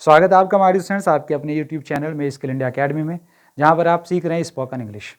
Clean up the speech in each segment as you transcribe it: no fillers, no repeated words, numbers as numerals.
स्वागत है आपका हमारे स्टूडेंट्स आपके अपने YouTube चैनल में स्किल इंडिया अकेडमी में, जहां पर आप सीख रहे हैं स्पोकन इंग्लिश।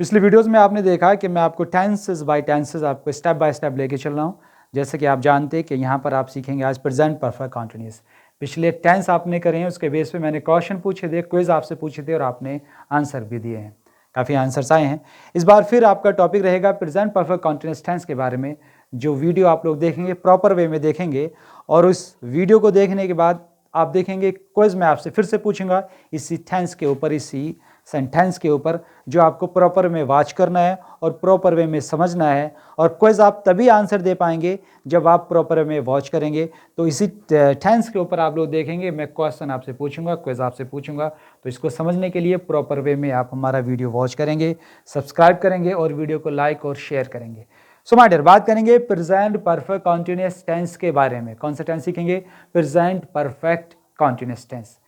पिछले वीडियोस में आपने देखा कि मैं आपको टेंसेस बाय टेंसेस आपको स्टेप बाय स्टेप लेके चल रहा हूं। जैसे कि आप जानते हैं कि यहां पर आप सीखेंगे आज प्रेजेंट परफेक्ट कंटिन्यूअस। पिछले टेंस आपने करे हैं, उसके बेस पे मैंने क्वेश्चन पूछे थे, क्विज आपसे पूछे थे और आपने आंसर भी दिए हैं। काफ़ी आंसर्स आए हैं। इस बार फिर आपका टॉपिक रहेगा प्रेजेंट परफेक्ट कंटिन्यूअस टेंस के बारे में, जो वीडियो आप लोग देखेंगे प्रॉपर वे में देखेंगे। और उस वीडियो को देखने के बाद आप देखेंगे क्विज में आपसे फिर से पूछूंगा इसी टेंस के ऊपर, इसी सेंटेंस के ऊपर, जो आपको प्रॉपर में वॉच करना है और प्रॉपर वे में समझना है। और क्विज आप तभी आंसर दे पाएंगे जब आप प्रॉपर में वॉच करेंगे। तो इसी टेंस के ऊपर आप लोग देखेंगे, मैं क्वेश्चन आपसे पूछूंगा, क्विज आपसे पूछूंगा। तो इसको समझने के लिए प्रॉपर वे में आप हमारा वीडियो वॉच करेंगे, सब्सक्राइब करेंगे और वीडियो को लाइक और शेयर करेंगे। सो माय डियर, बात करेंगे प्रेजेंट परफेक्ट कंटीन्यूअस टेंस के बारे में। कौन सा टेंस सीखेंगे? Present perfect continuous tense.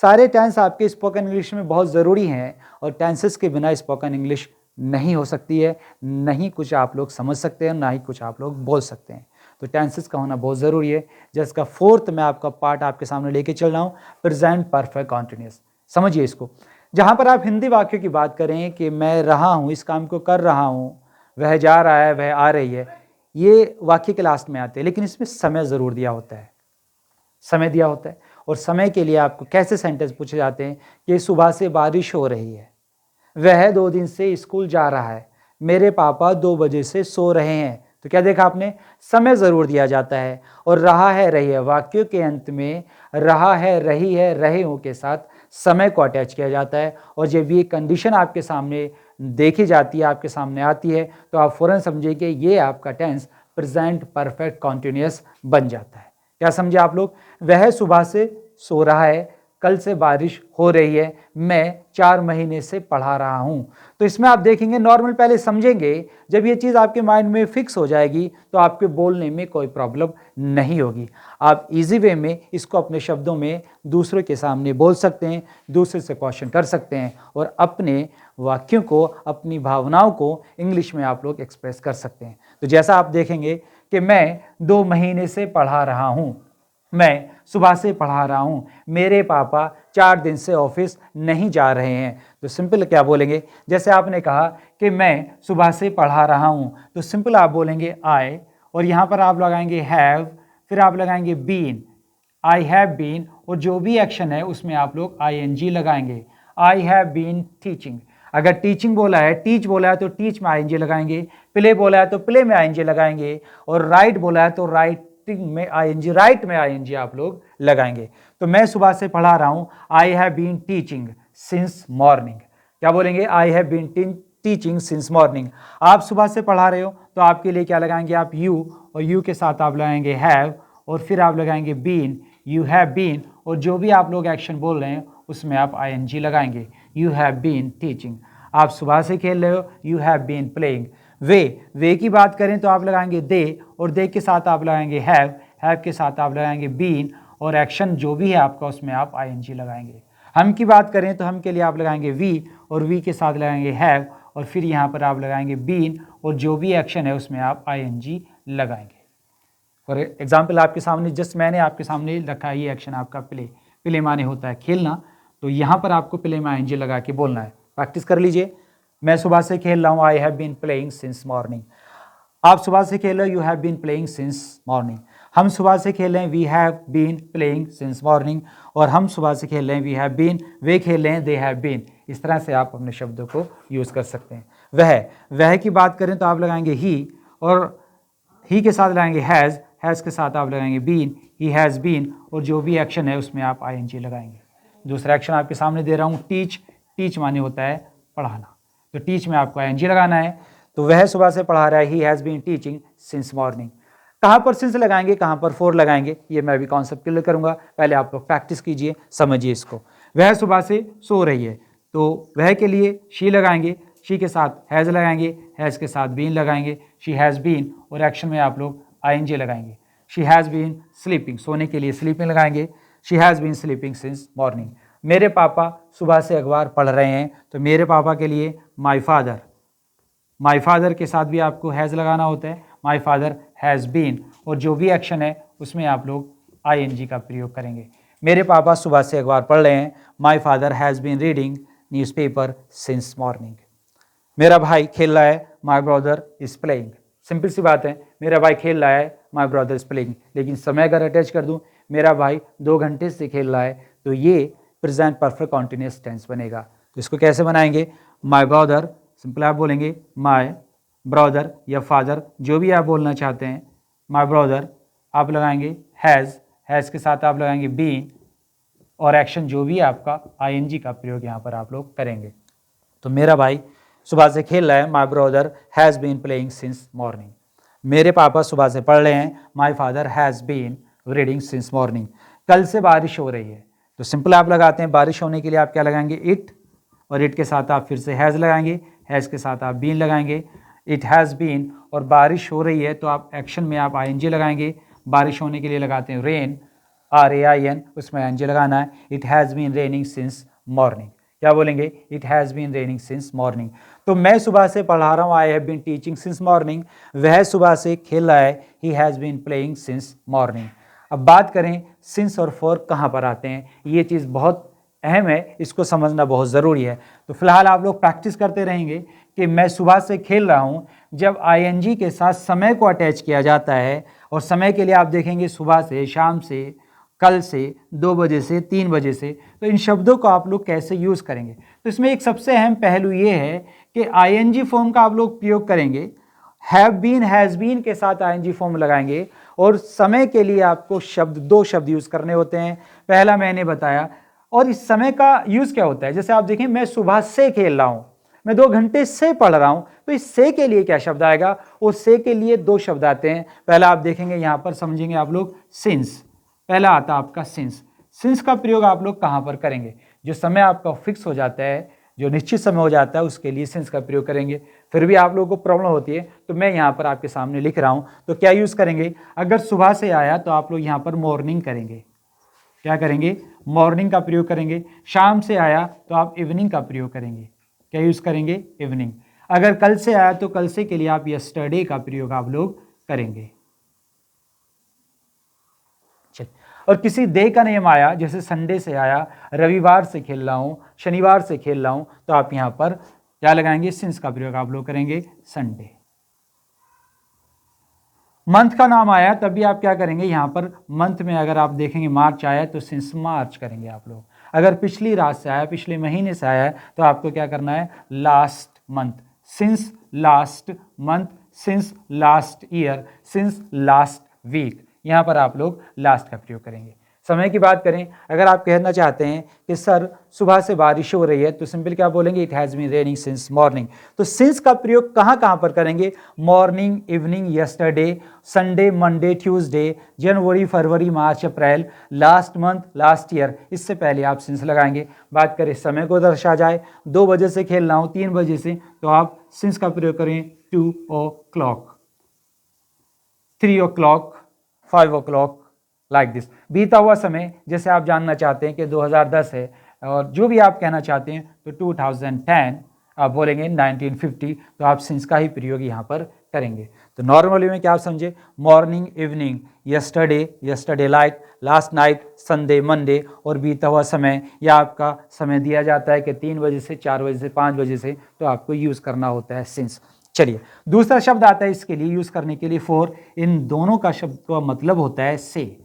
सारे टेंस आपके स्पोकन इंग्लिश में बहुत ज़रूरी हैं और टेंसेस के बिना स्पोकन इंग्लिश नहीं हो सकती है। नहीं कुछ आप लोग समझ सकते हैं, ना ही कुछ आप लोग बोल सकते हैं। तो टेंसेस का होना बहुत ज़रूरी है। जिसका फोर्थ मैं आपका पार्ट आपके सामने लेके चल रहा हूँ, प्रेजेंट परफेक्ट कंटीन्यूअस। समझिए इसको। जहाँ पर आप हिंदी वाक्य की बात करें कि मैं रहा हूँ, इस काम को कर रहा हूँ, वह जा रहा है, वह आ रही है, ये वाक्य के लास्ट में आते हैं, लेकिन इसमें समय ज़रूर दिया होता है। समय दिया होता है। और समय के लिए आपको कैसे सेंटेंस पूछे जाते हैं कि सुबह से बारिश हो रही है, वह 2 दिन से स्कूल जा रहा है, मेरे पापा 2 बजे से सो रहे हैं। तो क्या देखा आपने? समय ज़रूर दिया जाता है। और रहा है, रही है, वाक्यों के अंत में रहा है, रही है, रहे हो के साथ समय को अटैच किया जाता है। और जब ये कंडीशन आपके सामने देखी जाती है, आपके सामने आती है, तो आप फ़ौरन समझिए कि ये आपका टेंस प्रेजेंट परफेक्ट कंटीन्यूअस बन जाता है। क्या समझे आप लोग? वह सुबह से सो रहा है, कल से बारिश हो रही है, मैं 4 महीने से पढ़ा रहा हूं। तो इसमें आप देखेंगे, नॉर्मल पहले समझेंगे, जब ये चीज़ आपके माइंड में फिक्स हो जाएगी तो आपके बोलने में कोई प्रॉब्लम नहीं होगी। आप इजी वे में इसको अपने शब्दों में दूसरों के सामने बोल सकते हैं, दूसरे से क्वेश्चन कर सकते हैं और अपने वाक्यों को, अपनी भावनाओं को इंग्लिश में आप लोग एक्सप्रेस कर सकते हैं। तो जैसा आप देखेंगे कि मैं 2 महीने से पढ़ा रहा हूँ, मैं सुबह से पढ़ा रहा हूँ, मेरे पापा 4 दिन से ऑफिस नहीं जा रहे हैं। तो सिंपल क्या बोलेंगे? जैसे आपने कहा कि मैं सुबह से पढ़ा रहा हूँ, तो सिंपल आप बोलेंगे आई, और यहाँ पर आप लगाएंगे हैव, फिर आप लगाएंगे बीन, आई हैव बीन, और जो भी एक्शन है उसमें आप लोग ING लगाएंगे। I have been teaching. अगर टीचिंग बोला है, टीच बोला है तो टीच में ING लगाएंगे, प्ले बोला है तो प्ले में ING लगाएंगे, और राइट बोला है तो राइटिंग में ING, राइट में ING आप लोग लगाएंगे। तो मैं सुबह से पढ़ा रहा हूँ, I have been teaching since morning. क्या बोलेंगे? I have been teaching since morning. आप सुबह से पढ़ा रहे हो तो आपके लिए क्या लगाएंगे? आप यू, और यू के साथ आप लगाएंगे हैव, और फिर आप लगाएंगे बीन, यू हैव बीन, और जो भी आप लोग एक्शन बोल रहे हैं उसमें आप ING लगाएंगे। You have been teaching. आप सुबह से खेल रहे हो, यू हैव बीन प्लेइंग। वे की बात करें तो आप लगाएंगे दे, और दे के साथ आप लगाएंगे हैव के साथ आप लगाएंगे बीन, और एक्शन जो भी है आपका उसमें आप ING लगाएंगे। हम की बात करें तो हम के लिए आप लगाएंगे वी, और वी के साथ लगाएंगे हैव, और फिर यहाँ पर आप लगाएंगे बीन, और जो भी एक्शन है उसमें आप ING लगाएंगे। फॉर एग्जाम्पल आपके सामने जस्ट मैंने आपके सामने रखा है, ये एक्शन आपका प्ले। प्ले माने होता है खेलना, तो यहाँ पर आपको प्ले में ING लगा के बोलना है। प्रैक्टिस कर लीजिए। मैं सुबह से खेल रहा हूँ, I have been playing since morning. आप सुबह से खेल रहे हो, you have been playing since morning. हम सुबह से खेल रहे हैं, we have been playing since morning. और हम सुबह से खेल रहे हैं, वी हैव बीन, वे खेल रहे हैं, दे हैव बीन। इस तरह से आप अपने शब्दों को यूज़ कर सकते हैं। वह की बात करें तो आप लगाएंगे ही, और ही के साथ लगाएंगे हैज़ के साथ आप लगाएंगे बीन, ही हैज़ बीन, और जो भी एक्शन है उसमें आप ING लगाएंगे। दूसरा एक्शन आपके सामने दे रहा हूँ, टीच माने होता है पढ़ाना, तो टीच में आपको ING लगाना है। तो वह सुबह से पढ़ा रहा है, he has been teaching since morning. कहाँ पर सिंस लगाएंगे, कहाँ पर फॉर लगाएंगे, ये मैं भी कॉन्सेप्ट क्लियर करूँगा। पहले आप लोग प्रैक्टिस कीजिए, समझिए इसको। वह सुबह से सो रही है, तो वह के लिए शी लगाएंगे, शी के साथ हैज़ लगाएंगे, हैज़ के साथ बीन लगाएंगे, शी हैज़ बीन, और एक्शन में आप लोग ING लगाएंगे। शी हैज़ बीन स्लीपिंग, सोने के लिए स्लीपिंग लगाएंगे, she has been sleeping since morning. मेरे पापा सुबह से अखबार पढ़ रहे हैं, तो मेरे पापा के लिए माई फादर के साथ भी आपको हैज़ लगाना होता है, माई फादर हैज़ बीन, और जो भी एक्शन है उसमें आप लोग ING का प्रयोग करेंगे। मेरे पापा सुबह से अखबार पढ़ रहे हैं। My father has been reading newspaper since morning. मेरा भाई खेल रहा है। My brother is playing. Simple सी बात है, मेरा भाई खेल रहा है, माई ब्रदर इज प्लेइंग। लेकिन समय अगर अटैच कर दूं, मेरा भाई 2 घंटे से खेल रहा है, तो ये प्रेजेंट परफेक्ट कॉन्टिन्यूअस टेंस बनेगा। तो इसको कैसे बनाएंगे? माई ब्रदर, सिंपल आप बोलेंगे माई ब्रदर या फादर, जो भी आप बोलना चाहते हैं। माई ब्रदर आप लगाएंगे हैज़ के साथ आप लगाएंगे बीन, और एक्शन जो भी आपका आईएनजी का प्रयोग यहाँ पर आप लोग करेंगे। तो मेरा भाई सुबह से खेल रहा है। My brother has been playing since morning. मेरे पापा सुबह से पढ़ रहे हैं। My father has been reading since morning. कल से बारिश हो रही है, तो सिंपल आप लगाते हैं बारिश होने के लिए आप क्या लगाएंगे? इट, और इट के साथ आप फिर से हैज़ लगाएंगे, हैज़ के साथ आप बीन लगाएंगे। इट हैज़ बीन, और बारिश हो रही है तो आप एक्शन में आप आईएनजी लगाएंगे। बारिश होने के लिए लगाते हैं रेन, RAIN, उसमें आईएनजी लगाना है। It has been raining since morning. क्या बोलेंगे? It has been raining since morning. तो मैं सुबह से पढ़ा रहा हूँ, I have been teaching since morning. वह सुबह से खेल रहा है, he has been playing since morning. अब बात करें सिंस और फॉर कहाँ पर आते हैं, ये चीज़ बहुत अहम है, इसको समझना बहुत ज़रूरी है। तो फिलहाल आप लोग प्रैक्टिस करते रहेंगे कि मैं सुबह से खेल रहा हूँ, जब आईएनजी के साथ समय को अटैच किया जाता है, और समय के लिए आप देखेंगे सुबह से, शाम से, कल से, 2 बजे से, 3 बजे से, तो इन शब्दों को आप लोग कैसे यूज़ करेंगे। तो इसमें एक सबसे अहम पहलू ये है कि आईएनजी फॉर्म का आप लोग प्रयोग करेंगे। हैव बीन, हैज़ बीन के साथ आईएनजी फॉर्म लगाएंगे, और समय के लिए आपको शब्द 2 शब्द यूज़ करने होते हैं। पहला मैंने बताया, और इस समय का यूज़ क्या होता है? जैसे आप देखें, मैं सुबह से खेल रहा हूँ, मैं 2 घंटे से पढ़ रहा हूँ, तो इस से के लिए क्या शब्द आएगा? और से के लिए 2 शब्द आते हैं। पहला आप देखेंगे यहाँ पर, समझेंगे आप लोग, सिंस। पहला आता आपका सिंस। सिंस का प्रयोग आप लोग कहाँ पर करेंगे? जो समय आपका फिक्स हो जाता है, जो निश्चित समय हो जाता है, उसके लिए सिंस का प्रयोग करेंगे। फिर भी आप लोगों को प्रॉब्लम होती है, तो मैं यहाँ पर आपके सामने लिख रहा हूँ। तो क्या यूज़ करेंगे? अगर सुबह से आया तो आप लोग यहाँ पर मॉर्निंग करेंगे। क्या करेंगे? मॉर्निंग का प्रयोग करेंगे। शाम से आया तो आप इवनिंग का प्रयोग करेंगे। क्या यूज़ करेंगे? इवनिंग। अगर कल से आया तो कल से के लिए आप यस्टरडे का प्रयोग आप लोग करेंगे। और किसी डे का नियम आया, जैसे संडे से आया, रविवार से खेल रहा हूँ, शनिवार से खेल रहा हूँ, तो आप यहाँ पर क्या लगाएंगे? सिंस का प्रयोग आप लोग करेंगे, संडे। मंथ का नाम आया तब भी आप क्या करेंगे? यहाँ पर मंथ में अगर आप देखेंगे मार्च आया तो सिंस मार्च करेंगे आप लोग। अगर पिछली रात से आया, पिछले महीने से आया है, तो आपको क्या करना है? Last month, since last month, since last year, since last week. यहाँ पर आप लोग लास्ट का प्रयोग करेंगे। समय की बात करें, अगर आप कहना चाहते हैं कि सर सुबह से बारिश हो रही है, तो सिंपल क्या बोलेंगे? It has been raining since morning. तो सिंस का प्रयोग कहाँ कहाँ पर करेंगे? Morning, evening, yesterday, Sunday, Monday, Tuesday, January, February, March, April, last month, last year. इससे पहले आप सिंस लगाएंगे। बात करें समय को दर्शा जाए, 2 बजे से खेल रहा हूँ, 3 बजे से, तो आप सिंस का प्रयोग करें 2 o'clock, 3 o'clock, 5 o'clock, like this. बीता हुआ समय, जैसे आप जानना चाहते हैं कि 2010 है, और जो भी आप कहना चाहते हैं, तो 2010 आप बोलेंगे 1950, तो आप सिंस का ही प्रयोग यहाँ पर करेंगे। तो नॉर्मली में क्या आप समझे? Morning, evening, yesterday, yesterday light, last night, Sunday, Monday, और बीता हुआ समय, या आपका समय दिया जाता है कि 3 बजे से, 4 बजे से, 5 बजे से, तो आपको यूज़ करना होता है सिंस। चलिए, दूसरा शब्द आता है इसके लिए यूज़ करने के लिए, फॉर। इन दोनों का शब्द का मतलब होता है से।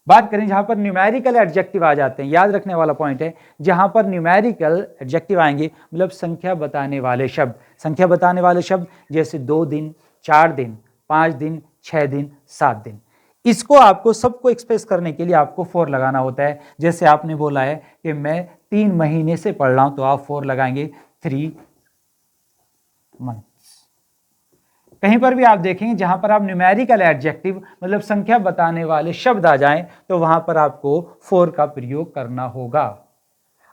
बात करें जहां पर न्यूमेरिकल एडजेक्टिव आ जाते हैं, याद रखने वाला पॉइंट है, जहां पर न्यूमेरिकल एडजेक्टिव आएंगे, मतलब संख्या बताने वाले शब्द। संख्या बताने वाले शब्द जैसे 2 दिन, 4 दिन, 5 दिन, 6 दिन, 7 दिन। इसको आपको सबको एक्सप्रेस करने के लिए आपको फॉर लगाना होता है। जैसे आपने बोला है कि मैं 3 महीने से पढ़ रहा हूं, तो आप फॉर लगाएंगे 3 मंथ। कहीं पर भी आप देखेंगे जहां पर आप न्यूमेरिकल एडजेक्टिव, मतलब संख्या बताने वाले शब्द आ जाएं, तो वहां पर आपको फॉर का प्रयोग करना होगा।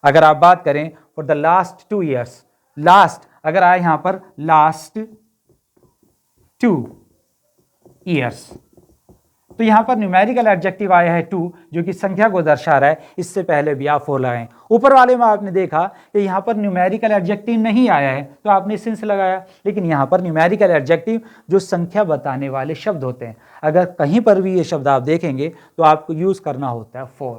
अगर आप बात करें for the last 2 years, last अगर आए यहां पर लास्ट 2 years, तो यहां पर न्यूमेरिकल एडजेक्टिव आया है 2, जो कि संख्या को दर्शा रहा है। इससे पहले भी आप फॉर लगाएं। ऊपर वाले में आपने देखा कि यहां पर न्यूमेरिकल एडजेक्टिव नहीं आया है, तो आपने सिंस लगाया। लेकिन यहां पर न्यूमेरिकल एडजेक्टिव जो संख्या बताने वाले शब्द होते हैं, अगर कहीं पर भी ये शब्द आप देखेंगे तो आपको यूज करना होता है for.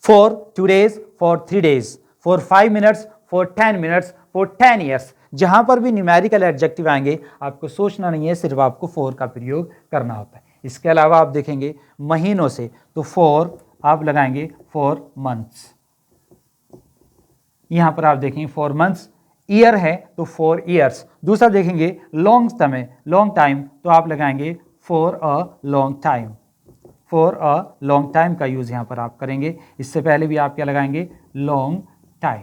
For 2 days, for 3 days, for 5 minutes, for 10 minutes, for 10 years। जहां पर भी न्यूमेरिकल एडजेक्टिव आएंगे आपको सोचना नहीं है, सिर्फ आपको फॉर का प्रयोग करना होता है। इसके अलावा आप देखेंगे महीनों से तो फॉर आप लगाएंगे फॉर मंथ्स, यहां पर आप देखेंगे फॉर मंथ्स। ईयर है तो फॉर ईयर्स। दूसरा देखेंगे लॉन्ग समय, लॉन्ग टाइम, तो आप लगाएंगे for a long time, for a long time का यूज यहां पर आप करेंगे। इससे पहले भी आप क्या लगाएंगे लॉन्ग टाइम।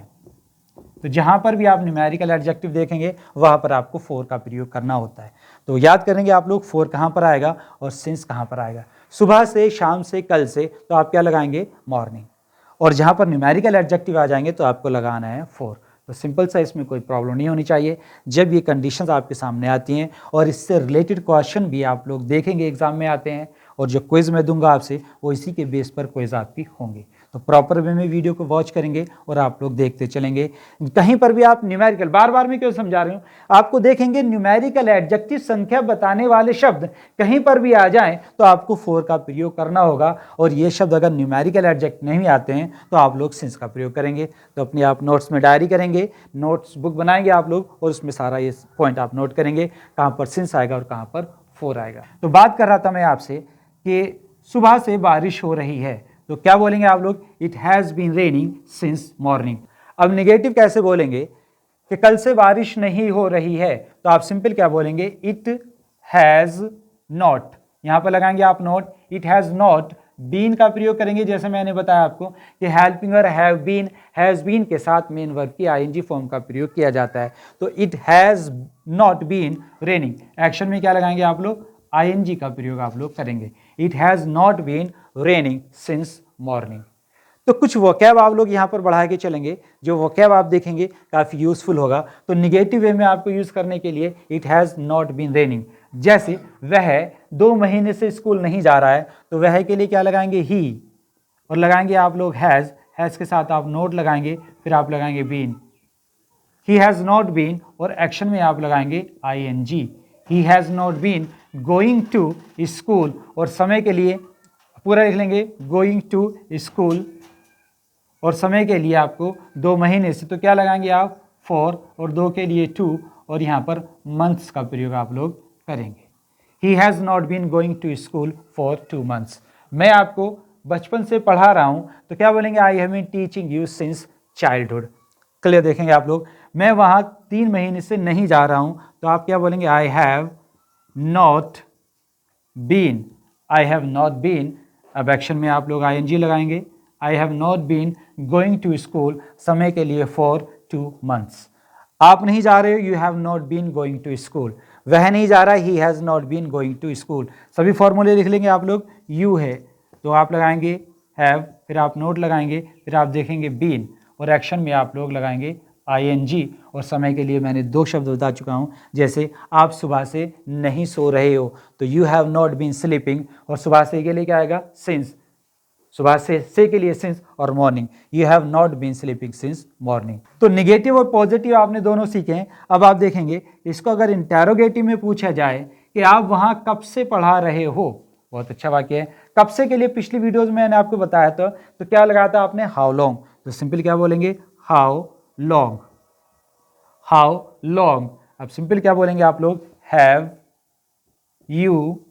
तो जहां पर भी आप न्यूमेरिकल एडजेक्टिव देखेंगे वहां पर आपको फॉर का प्रयोग करना होता है। तो याद करेंगे आप लोग फॉर कहां पर आएगा और सिंस कहां पर आएगा। सुबह से, शाम से, कल से, तो आप क्या लगाएंगे मॉर्निंग। और जहां पर न्यूमेरिकल एडजेक्टिव आ जाएंगे तो आपको लगाना है फॉर। तो सिंपल सा, इसमें कोई प्रॉब्लम नहीं होनी चाहिए। जब ये कंडीशंस आपके सामने आती हैं और इससे रिलेटेड क्वेश्चन भी आप लोग देखेंगे एग्जाम में आते हैं, और जो क्विज मैं दूंगा आपसे वो इसी के बेस पर क्विज आपकी होंगे। तो प्रॉपर वे में वीडियो को वॉच करेंगे और आप लोग देखते चलेंगे। कहीं पर भी आप न्यूमेरिकल, बार बार मैं क्यों समझा रही हूँ, आपको देखेंगे न्यूमेरिकल एडजेक्टिव संख्या बताने वाले शब्द कहीं पर भी आ जाएं तो आपको फॉर का प्रयोग करना होगा। और ये शब्द अगर न्यूमेरिकल एडजेक्टिव नहीं आते हैं तो आप लोग सिंस का प्रयोग करेंगे। तो अपनी आप नोट्स में डायरी करेंगे, नोट्स बुक बनाएंगे आप लोग और उसमें सारा ये पॉइंट आप नोट करेंगे कहाँ पर सिंस आएगा और कहाँ पर फॉर आएगा। तो बात कर रहा था मैं आपसे कि सुबह से बारिश हो रही है, तो क्या बोलेंगे आप लोग, it has been raining since morning. अब निगेटिव कैसे बोलेंगे कि कल से बारिश नहीं हो रही है, तो आप सिंपल क्या बोलेंगे, इट हैज़ नॉट। यहां पर लगाएंगे आप not, it has not been का प्रयोग करेंगे। जैसे मैंने बताया आपको कि हेल्पिंग और हैव बीन, हैज़ बीन के साथ मेन वर्ब की आईएनजी फॉर्म का प्रयोग किया जाता है। तो it has not been raining, action में क्या लगाएंगे आप लोग, आईएनजी का प्रयोग आप लोग करेंगे। It has not been raining since morning. तो कुछ वोकैब आप लोग यहाँ पर बढ़ा के चलेंगे, जो वोकैब आप देखेंगे काफ़ी यूजफुल होगा। तो निगेटिव वे में आपको यूज़ करने के लिए it has not been raining, जैसे वह 2 महीने से स्कूल नहीं जा रहा है, तो वह के लिए क्या लगाएंगे, ही, और लगाएंगे आप लोग हैज़, हैज़ के साथ आप नोट लगाएंगे, फिर आप लगाएंगे been, he has not been, और एक्शन में आप लगाएंगे ING. He has not been going to school, और समय के लिए पूरा लिख लेंगे गोइंग टू स्कूल, और समय के लिए आपको 2 महीने से, तो क्या लगाएंगे आप फॉर, और 2 के लिए 2, और यहाँ पर मंथ्स का प्रयोग आप लोग करेंगे। He has not been going to school for 2 months। मैं आपको बचपन से पढ़ा रहा हूँ, तो क्या बोलेंगे, I have been teaching you since childhood. Clear देखेंगे आप लोग, मैं वहाँ 3 महीने से नहीं जा रहा हूँ, तो आप क्या बोलेंगे, I have not been, I have not been. अब एक्शन में आप लोग आईएनजी लगाएंगे, I have not been going to school, समय के लिए फॉर 2 months। आप नहीं जा रहे हो, you have not been going to school. वह नहीं जा रहा, he has not been going to school. सभी फॉर्मूले लिख लेंगे आप लोग, यू है तो आप लगाएंगे हैव, फिर आप नोट लगाएंगे, फिर आप देखेंगे बीन, और एक्शन में आप लोग लगाएंगे आईएनजी। और समय के लिए मैंने 2 शब्द बता चुका हूँ, जैसे आप सुबह से नहीं सो रहे हो, तो you have not been sleeping, और सुबह से के लिए क्या आएगा, सिंस, सुबह से के लिए सिंस, और morning, you have not been sleeping since morning. तो निगेटिव और पॉजिटिव आपने दोनों सीखे हैं। अब आप देखेंगे इसको अगर इंटेरोगेटिव में पूछा जाए कि आप वहां कब से पढ़ा रहे हो, बहुत अच्छा वाक्य है। कब से के लिए पिछली वीडियोज में मैंने आपको बताया था, तो क्या लगाया था आपने, हाउ लॉन्ग। तो सिंपल क्या बोलेंगे, हाउ लॉन्ग, हाउ लॉन्ग। अब सिंपल क्या बोलेंगे आप लोग, have you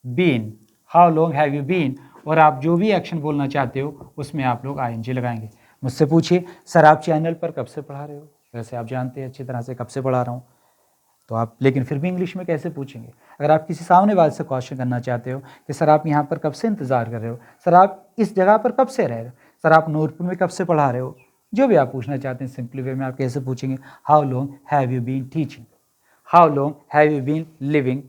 been, how long have you been. और आप जो भी एक्शन बोलना चाहते हो उसमें आप लोग आईएनजी लगाएंगे। मुझसे पूछिए, सर आप चैनल पर कब से पढ़ा रहे हो, वैसे आप जानते हैं अच्छी तरह से कब से पढ़ा रहा हूँ, तो आप लेकिन फिर भी इंग्लिश में कैसे पूछेंगे। अगर आप किसी सामने वाले से क्वेश्चन करना चाहते हो कि सर आप यहाँ पर कब से इंतज़ार कर रहे हो, सर आप इस जगह पर कब से रह रहे हो, सर आप नूरपुर में कब से पढ़ा रहे हो, जो भी आप पूछना चाहते हैं सिंपली वे में आप कैसे पूछेंगे, how long have you been teaching, how long have you been living,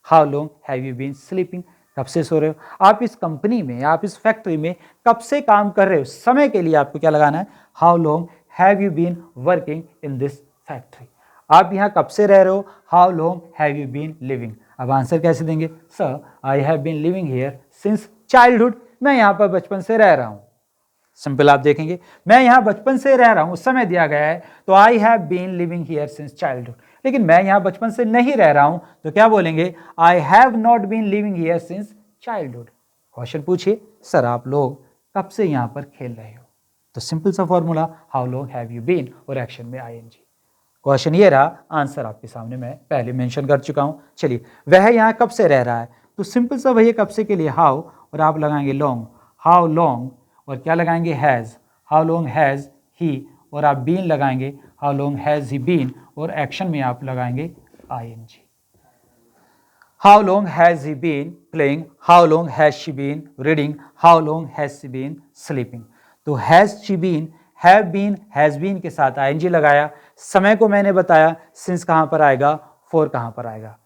how long have you been sleeping. कब से सो रहे हो, आप इस कंपनी में, आप इस फैक्ट्री में कब से काम कर रहे हो, समय के लिए आपको क्या लगाना है, how long have you been working in this factory. आप यहाँ कब से रह रहे हो, how long have you been living. अब आंसर कैसे देंगे, sir I have been living here since childhood, मैं यहाँ पर बचपन से रह रहा हूँ। सिंपल आप देखेंगे, मैं यहाँ बचपन से रह रहा हूँ, समय दिया गया है, तो I have been living here since childhood. लेकिन मैं यहाँ बचपन से नहीं रह रहा हूँ, तो क्या बोलेंगे, I have not been living here since childhood. Question पूछिए, सर आप लोग कब से यहाँ पर खेल रहे हो। तो सिंपल सा formula, how long have you been, और एक्शन में आईएनजी। क्वेश्चन ये रहा, आंसर आपके सामने मैं पहले मेंशन कर चुका हूँ। चलिए, वह यहाँ कब से रह रहा है, तो सिंपल सा भैया कब से के लिए हाउ, और आप लगाएंगे लॉन्ग, हाउ लॉन्ग, और क्या लगाएंगे has, how long has he, और आप बीन लगाएंगे, how long has he been, और एक्शन में आप लगाएंगे ING. How long has he been playing, how long has she been reading, how long has she been sleeping. तो has she been, have been, has been के साथ ING लगाया। समय को मैंने बताया, सिंस कहाँ पर आएगा, फॉर कहाँ पर आएगा।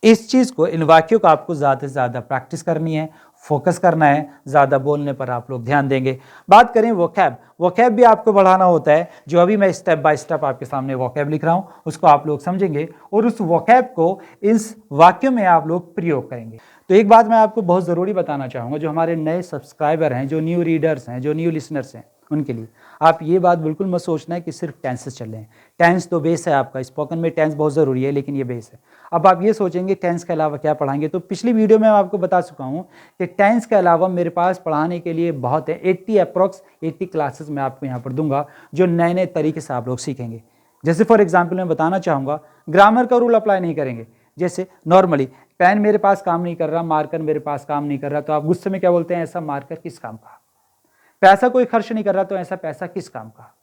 तो इस चीज़ को, इन वाक्यों को आपको ज़्यादा से ज़्यादा प्रैक्टिस करनी है, फोकस करना है, ज़्यादा बोलने पर आप लोग ध्यान देंगे। बात करें वोकैब, वोकैब भी आपको बढ़ाना होता है। जो अभी मैं स्टेप बाय स्टेप आपके सामने वोकैब लिख रहा हूँ, उसको आप लोग समझेंगे और उस वोकैब को इस वाक्यों में आप लोग प्रयोग करेंगे। तो एक बात मैं आपको बहुत ज़रूरी बताना चाहूँगा, जो हमारे नए सब्सक्राइबर हैं, जो न्यू रीडर्स हैं, जो न्यू लिसनर्स हैं, उनके लिए आप ये बात बिल्कुल मत सोचना है कि सिर्फ टेंसेस चल रहे हैं। टेंस तो बेस है आपका, स्पोकन में टेंस बहुत ज़रूरी है, लेकिन ये बेस है। अब आप ये सोचेंगे टेंस के अलावा क्या पढ़ाएंगे, तो पिछली वीडियो में मैं आपको बता चुका हूँ कि टेंस के अलावा मेरे पास पढ़ाने के लिए बहुत है। 80 क्लासेस मैं आपको यहाँ पर दूंगा, जो नए नए तरीके से आप लोग सीखेंगे। जैसे फॉर एग्जाम्पल मैं बताना चाहूँगा, ग्रामर का रूल अप्लाई नहीं करेंगे। जैसे नॉर्मली पेन मेरे पास काम नहीं कर रहा, मार्कर मेरे पास काम नहीं कर रहा, तो आप गुस्से में क्या बोलते हैं, ऐसा मार्कर किस काम का। पैसा कोई खर्च नहीं कर रहा, तो ऐसा पैसा किस काम का।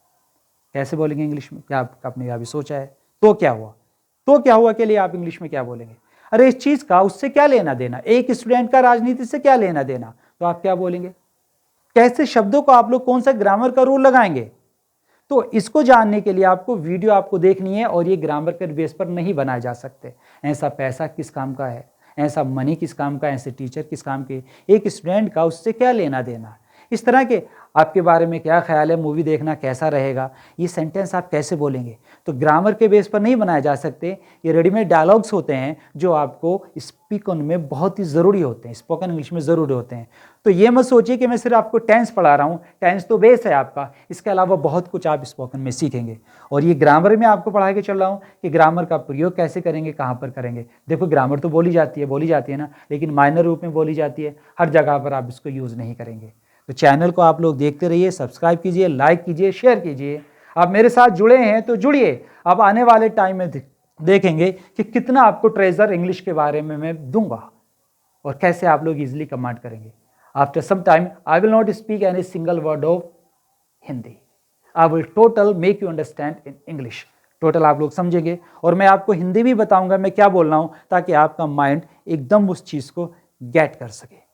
कैसे बोलेंगे इंग्लिश में, क्या आपने अभी सोचा है। तो क्या हुआ, तो क्या हुआ के लिए आप इंग्लिश में क्या बोलेंगे, अरे इस चीज का उससे क्या लेना देना, एक स्टूडेंट का राजनीति से क्या लेना देना, तो आप क्या बोलेंगे। कैसे शब्दों को आप लोग कौन सा ग्रामर का रूल लगाएंगे। तो इसको जानने के लिए आपको वीडियो आपको देखनी है, और ये ग्रामर के बेस पर नहीं बनाए जा सकते। ऐसा पैसा किस काम का है, ऐसा मनी किस काम का, ऐसे टीचर किस काम के, एक स्टूडेंट का उससे क्या लेना देना। इस तरह के आपके बारे में क्या ख्याल है, मूवी देखना कैसा रहेगा, ये सेंटेंस आप कैसे बोलेंगे। तो ग्रामर के बेस पर नहीं बनाए जा सकते। ये रेडीमेड डायलॉग्स होते हैं, जो आपको स्पीकन में बहुत ही ज़रूरी होते हैं, स्पोकन इंग्लिश में ज़रूरी होते हैं। तो ये मत सोचिए कि मैं सिर्फ आपको टेंस पढ़ा रहा हूँ, टेंस तो बेस है आपका, इसके अलावा बहुत कुछ आप स्पोकन में सीखेंगे। और ये ग्रामर में आपको पढ़ा के चल रहा हूँ कि ग्रामर का प्रयोग कैसे करेंगे, कहाँ पर करेंगे। देखो ग्रामर तो बोली जाती है ना, लेकिन माइनर रूप में बोली जाती है, हर जगह पर आप इसको यूज़ नहीं करेंगे। तो चैनल को आप लोग देखते रहिए, सब्सक्राइब कीजिए, लाइक कीजिए, शेयर कीजिए। आप मेरे साथ जुड़े हैं तो जुड़िए। अब आने वाले टाइम में देखेंगे कि कितना आपको ट्रेजर इंग्लिश के बारे में मैं दूंगा और कैसे आप लोग इजीली कमांड करेंगे। After some time I will not speak any single word of Hindi, I will total make you understand in English. Total आप लोग समझेंगे, और मैं आपको हिंदी भी बताऊंगा मैं क्या बोल रहा हूं, ताकि आपका माइंड एकदम उस चीज़ को गेट कर सके।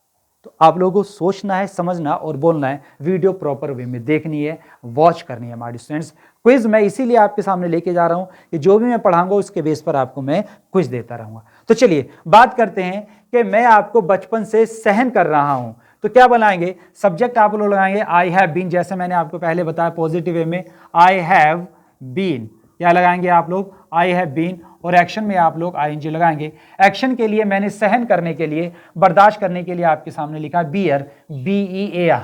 तो आप लोगों को सोचना है, समझना और बोलना है, वीडियो प्रॉपर वे में देखनी है, वॉच करनी है। हमारे स्टूडेंट्स, क्विज मैं इसीलिए आपके सामने लेके जा रहा हूं कि जो भी मैं पढ़ाऊंगा उसके बेस पर आपको मैं क्विज देता रहूंगा। तो चलिए बात करते हैं कि मैं आपको बचपन से सहन कर रहा हूं, तो क्या बनाएंगे, सब्जेक्ट आप लोग लगाएंगे आई हैव बीन। जैसे मैंने आपको पहले बताया पॉजिटिव वे में, आई हैव बीन, क्या लगाएंगे आप लोग, आई हैव बीन, और एक्शन में आप लोग आईएनजी लगाएंगे। एक्शन के लिए मैंने सहन करने के लिए, बर्दाश्त करने के लिए आपके सामने लिखा बियर, BEAR।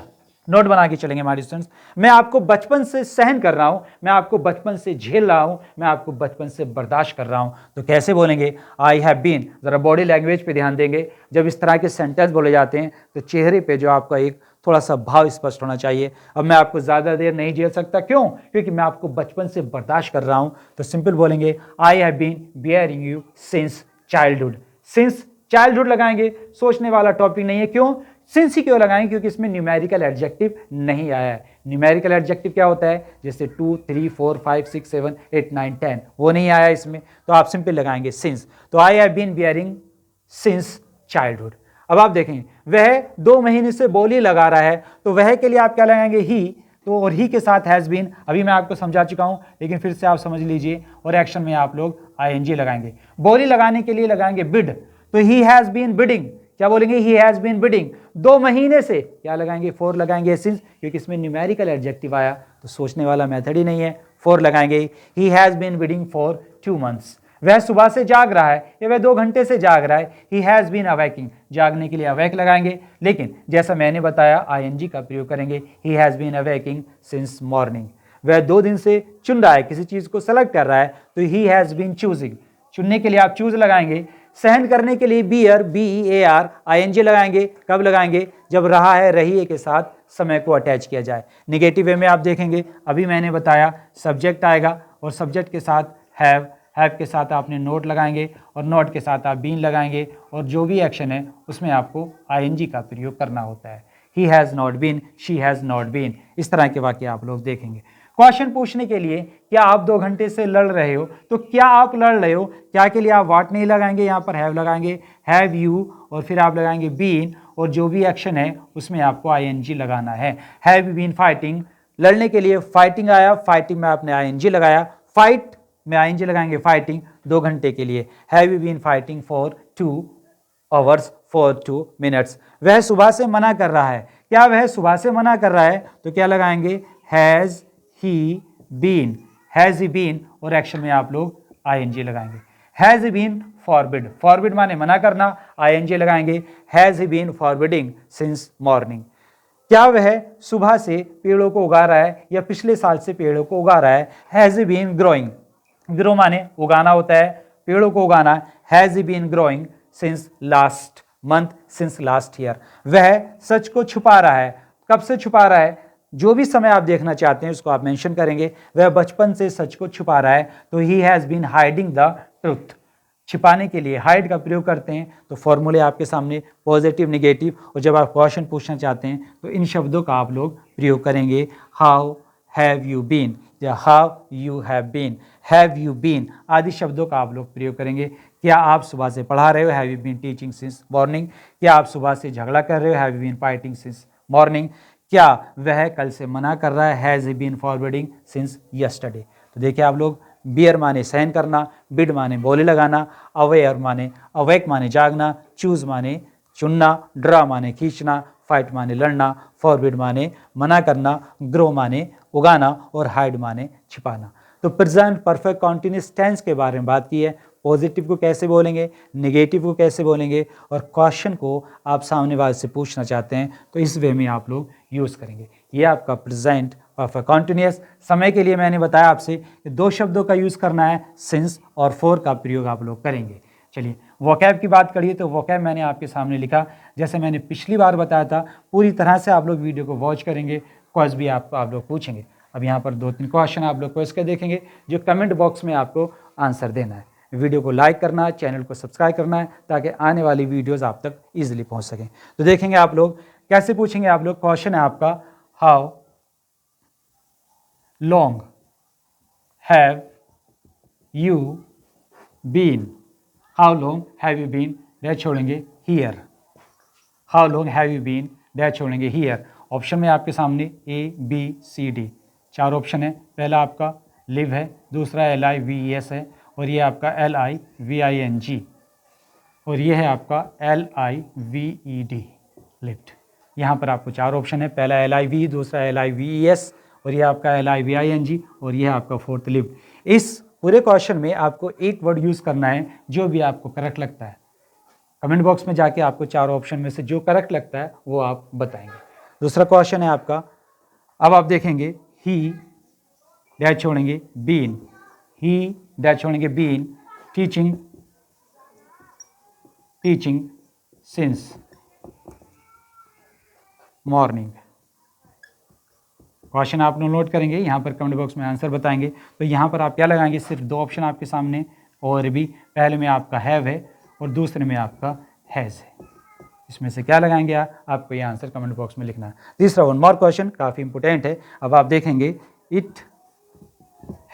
नोट बना के चलेंगे हमारे स्टूडेंट्स। मैं आपको बचपन से सहन कर रहा हूं, मैं आपको बचपन से झेल रहा हूं, मैं आपको बचपन से बर्दाश्त कर रहा हूं। तो कैसे बोलेंगे, आई हैव बीन। जरा बॉडी लैंग्वेज पे ध्यान देंगे। जब इस तरह के सेंटेंस बोले जाते हैं तो चेहरे पे जो आपका एक थोड़ा सा भाव स्पष्ट होना चाहिए। अब मैं आपको ज़्यादा देर नहीं झेल सकता, क्यों, क्योंकि मैं आपको बचपन से बर्दाश्त कर रहा हूं। तो सिंपल बोलेंगे, I have been bearing you since childhood. Since childhood लगाएंगे, सोचने वाला टॉपिक नहीं है। क्यों सिंस ही क्यों लगाएंगे, क्योंकि इसमें न्यूमेरिकल एडजेक्टिव नहीं आया है। न्यूमेरिकल एडजेक्टिव क्या होता है, जैसे 2, 3, 4, 5, 6, 7, 8, 9, 10, वो नहीं आया इसमें। तो आप सिंपल लगाएंगे सिंस। तो I have been bearing since childhood. अब आप देखें, वह 2 महीने से बोली लगा रहा है, तो वह के लिए आप क्या लगाएंगे, ही। तो और ही के साथ हैज़ बीन अभी मैं आपको समझा चुका हूं, लेकिन फिर से आप समझ लीजिए। और एक्शन में आप लोग आईएनजी लगाएंगे। बोली लगाने के लिए लगाएंगे बिड, तो ही हैज़ बीन बिडिंग, क्या बोलेंगे, ही हैज़ बीन बिडिंग 2 महीने से, क्या लगाएंगे, 4 लगाएंगे सिंस, क्योंकि इसमें न्यूमेरिकल एडजेक्टिव आया, तो सोचने वाला मेथड ही नहीं है, 4 लगाएंगे। He has been bidding for 2 months, वह सुबह से जाग रहा है या वह 2 घंटे से जाग रहा है। ही हैज़ बीन अवेकिंग, जागने के लिए अवेक लगाएंगे, लेकिन जैसा मैंने बताया आईएनजी का प्रयोग करेंगे। He has been awaking since morning, वह 2 दिन से चुन रहा है, किसी चीज़ को सेलेक्ट कर रहा है, तो ही हैज़ बीन चूजिंग, चुनने के लिए आप चूज लगाएंगे। सहन करने के लिए बियर BEAR ING लगाएंगे। कब लगाएंगे? जब रहा है रही है के साथ समय को अटैच किया जाए। निगेटिव वे में आप देखेंगे, अभी मैंने बताया सब्जेक्ट आएगा और सब्जेक्ट के साथ हैव के साथ आपने नोट लगाएंगे और नोट के साथ आप बीन लगाएंगे और जो भी एक्शन है उसमें आपको ING का प्रयोग करना होता है। He has not been, she has not been, इस तरह के वाक्य आप लोग देखेंगे। क्वेश्चन पूछने के लिए क्या आप 2 घंटे से लड़ रहे हो, तो क्या आप लड़ रहे हो, क्या के लिए आप वाट नहीं लगाएंगे, यहाँ पर हैव लगाएंगे, हैव यू और फिर आप लगाएंगे बीन और जो भी एक्शन है उसमें आपको ING लगाना है। हैव यू बीन फाइटिंग, लड़ने के लिए फाइटिंग आया, फाइटिंग में आपने ING लगाया, फाइट में ING लगाएंगे, फाइटिंग 2 घंटे के लिए। Have you been fighting for 2 hours for 2 minutes. वह सुबह से मना कर रहा है, क्या वह सुबह से मना कर रहा है, तो क्या लगाएंगे, has he been, has he been और एक्शन में आप लोग ING लगाएंगे। Has he been forbid, forbid माने मना करना, ING लगाएंगे। Has he been forbidding since morning, क्या वह सुबह से पेड़ों को उगा रहा है या पिछले साल से पेड़ों को उगा रहा है। Has he been growing, grow माने उगाना होता है, पेड़ों को उगाना। Has he been growing since last month, since last year, वह सच को छुपा रहा है, कब से छुपा रहा है, जो भी समय आप देखना चाहते हैं उसको आप मेंशन करेंगे। वह बचपन से सच को छुपा रहा है, तो he has been hiding the truth, छिपाने के लिए हाइड का प्रयोग करते हैं। तो फॉर्मूले आपके सामने पॉजिटिव, निगेटिव, और जब आप क्वेश्चन पूछना चाहते हैं तो इन शब्दों का आप लोग प्रयोग करेंगे। हाउ हैव यू बीन या how you have been, have you been आदि शब्दों का आप लोग प्रयोग करेंगे। क्या आप सुबह से पढ़ा रहे हो, have you been teaching since morning. क्या आप सुबह से झगड़ा कर रहे हो, have you been fighting since morning. क्या वह कल से मना कर रहा है, has he been forwarding since yesterday. तो देखिए आप लोग, बियर माने सहन करना, बिड माने बोले लगाना, अवेयर माने अवेक माने जागना, चूज माने चुनना, ड्रा माने खींचना, फाइट माने लड़ना, फॉरबिड माने मना करना, ग्रो माने उगाना और हाइड माने छिपाना। तो प्रेजेंट परफेक्ट कॉन्टिन्यूअस टेंस के बारे में बात की है। पॉजिटिव को कैसे बोलेंगे, नेगेटिव को कैसे बोलेंगे, और क्वेश्चन को आप सामने वाले से पूछना चाहते हैं तो इस वे में आप लोग यूज़ करेंगे। ये आपका प्रेजेंट परफेक्ट कॉन्टिन्यूअस। समय के लिए मैंने बताया आपसे कि 2 शब्दों का यूज़ करना है, सिंस और फॉर का प्रयोग आप लोग करेंगे। चलिए वोकैब की बात करिए, तो वोकैब मैंने आपके सामने लिखा, जैसे मैंने पिछली बार बताया था। पूरी तरह से आप लोग वीडियो को वॉच करेंगे, क्वेश्चन भी आप लोग पूछेंगे। अब यहाँ पर 2-3 क्वेश्चन आप लोग क्वेश्चन के देखेंगे, जो कमेंट बॉक्स में आपको आंसर देना है। वीडियो को लाइक करना है, चैनल को सब्सक्राइब करना है, ताकि आने वाली वीडियोस आप तक इजीली पहुंच सकें। तो देखेंगे आप लोग कैसे पूछेंगे आप लोग। क्वेश्चन है आपका, how long have you been, how long have you been, dash छोड़ेंगे here, how long have you been, dash छोड़ेंगे हियर। ऑप्शन में आपके सामने ABCD 4 ऑप्शन है। पहला आपका लिव है, दूसरा LIVES है, और ये आपका LIVING, और ये है आपका LIVED लिफ्ट। यहाँ पर आपको 4 ऑप्शन है, पहला LIV, दूसरा LIVES, और ये आपका LIVING, और ये है आपका 4th लिफ्ट। इस पूरे क्वेश्चन में आपको एक वर्ड यूज़ करना है, जो भी आपको करेक्ट लगता है। कमेंट बॉक्स में जाके आपको 4 ऑप्शन में से जो करेक्ट लगता है वो आप बताएंगे। दूसरा क्वेश्चन है आपका, अब आप देखेंगे, ही डैश छोड़ेंगे बीन, ही डैश छोड़ेंगे been teaching since morning. Question आप नोट करेंगे, यहाँ पर कमेंट बॉक्स में आंसर बताएंगे। तो यहाँ पर आप क्या लगाएंगे, सिर्फ 2 ऑप्शन आपके सामने और भी। पहले में आपका हैव है और दूसरे में आपका हैज़ है। इसमें से क्या लगाएंगे आपको ये आंसर कमेंट बॉक्स में लिखना है। तीसरा 1 मोर क्वेश्चन काफ़ी इंपॉर्टेंट है। अब आप देखेंगे, it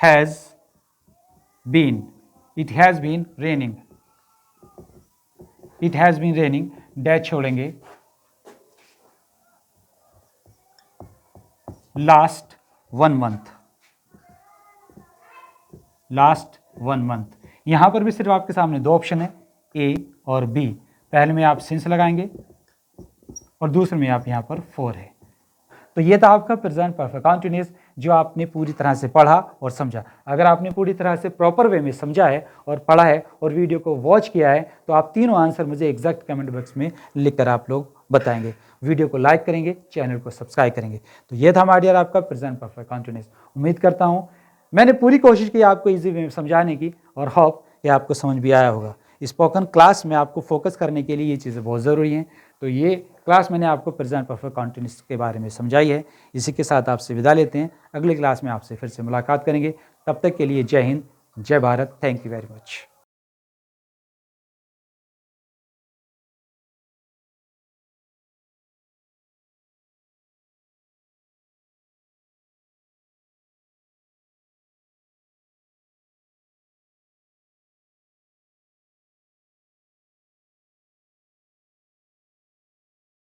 has been raining, it has been raining, dash छोड़ेंगे लास्ट वन मंथ। यहाँ पर भी सिर्फ आपके सामने 2 ऑप्शन है, A और B। पहले में आप सिंस लगाएंगे और दूसरे में आप यहाँ पर 4 है। तो ये था आपका प्रेजेंट परफेक्ट कॉन्टिन्यूअस, जो आपने पूरी तरह से पढ़ा और समझा। अगर आपने पूरी तरह से प्रॉपर वे में समझा है और पढ़ा है और वीडियो को वॉच किया है, तो आप तीनों आंसर मुझे एग्जैक्ट कमेंट बॉक्स में लिखकर आप लोग बताएंगे। वीडियो को लाइक करेंगे, चैनल को सब्सक्राइब करेंगे। तो ये था हमारा डियर आपका प्रेजेंट परफेक्ट कॉन्टिन्यूअस। उम्मीद करता हूँ मैंने पूरी कोशिश की आपको इजी वे में समझाने की, और होप कि आपको समझ भी आया होगा। स्पोकन क्लास में आपको फोकस करने के लिए ये चीज़ें बहुत ज़रूरी हैं। तो ये क्लास मैंने आपको प्रेजेंट परफेक्ट कॉन्टिन्यूस के बारे में समझाई है। इसी के साथ आपसे विदा लेते हैं। अगली क्लास में आपसे फिर से मुलाकात करेंगे। तब तक के लिए जय हिंद, जय Bharat. Thank you very much.